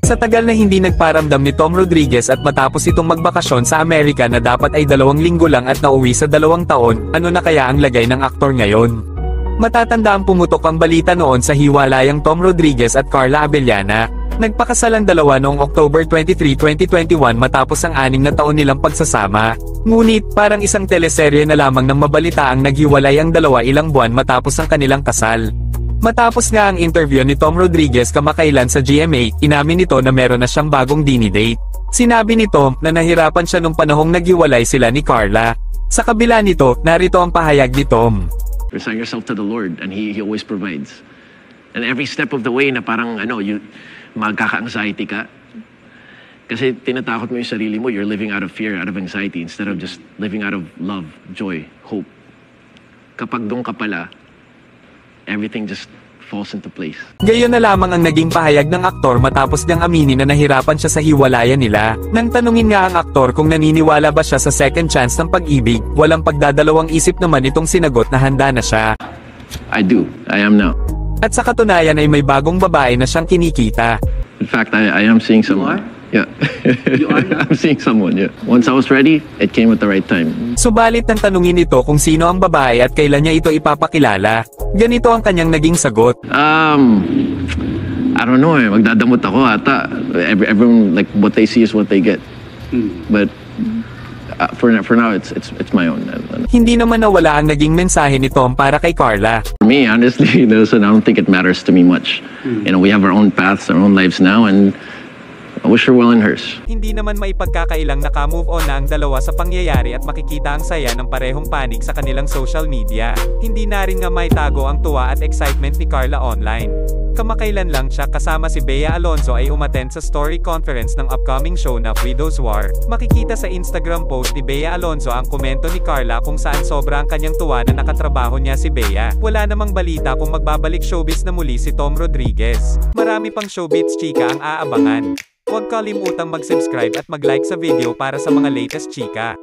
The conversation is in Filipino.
Sa tagal na hindi nagparamdam ni Tom Rodriguez at matapos itong magbakasyon sa Amerika na dapat ay 2 linggo lang at nauwi sa 2 taon, ano na kaya ang lagay ng aktor ngayon? Matatandaan pumutok ang balita noon sa hiwalayang Tom Rodriguez at Carla Abellana. Nagpakasal ang dalawa noong October 23, 2021 matapos ang 6 na taon nilang pagsasama. Ngunit, parang isang teleserye na lamang ng mabalita ang naghiwalay ang dalawa ilang buwan matapos ang kanilang kasal. Matapos nga ang interview ni Tom Rodriguez kamakailan sa GMA, inamin nito na meron na siyang bagong dinidate. Sinabi ni Tom na nahirapan siya nung panahong naghiwalay sila ni Carla. Sa kabila nito, narito ang pahayag ni Tom. Resign yourself to the Lord and He always provides. And every step of the way na parang magkaka-anxiety ka. Kasi tinatakot mo yung sarili mo, you're living out of fear, out of anxiety, instead of just living out of love, joy, hope. Kapag doon ka pala, everything just falls into place. Gayon na lamang ang naging pahayag ng aktor matapos niyang aminin na nahirapan siya sa hiwalayan nila. Nang tanungin nga ang aktor kung naniniwala ba siya sa second chance ng pag-ibig, walang pagdadalawang isip naman itong sinagot na handa na siya. I do. I am now. At sa katunayan ay may bagong babae na siyang kinikita. In fact, I am seeing someone. Yeah. You are now? I'm seeing someone, yeah. Once I was ready, it came at the right time. Subalit nang tanungin ito kung sino ang babae at kailan niya ito ipapakilala, ganito ang kanyang naging sagot. I don't know magdadamot ako ata. Everyone, like, what they see is what they get. But for now, it's my own. Hindi naman nawala ang naging mensahe ni Tom para kay Carla. For me, honestly, listen, I don't think it matters to me much. We have our own paths, our own lives now, and I wish her well in hers. Hindi naman maipagkakailang naka-move on na ang dalawa sa pangyayari at makikita ang saya ng parehong panig sa kanilang social media. Hindi na rin nga maitago ang tuwa at excitement ni Carla online. Kamakailan lang siya kasama si Bea Alonzo ay umattend sa story conference ng upcoming show na Widow's War. Makikita sa Instagram post ni Bea Alonzo ang komento ni Carla kung saan sobra ang kanyang tuwa na nakatrabaho niya si Bea. Wala namang balita kung magbabalik showbiz na muli si Tom Rodriguez. Marami pang showbiz chika ang aabangan. Huwag kalimutang mag-subscribe at mag-like sa video para sa mga latest chika.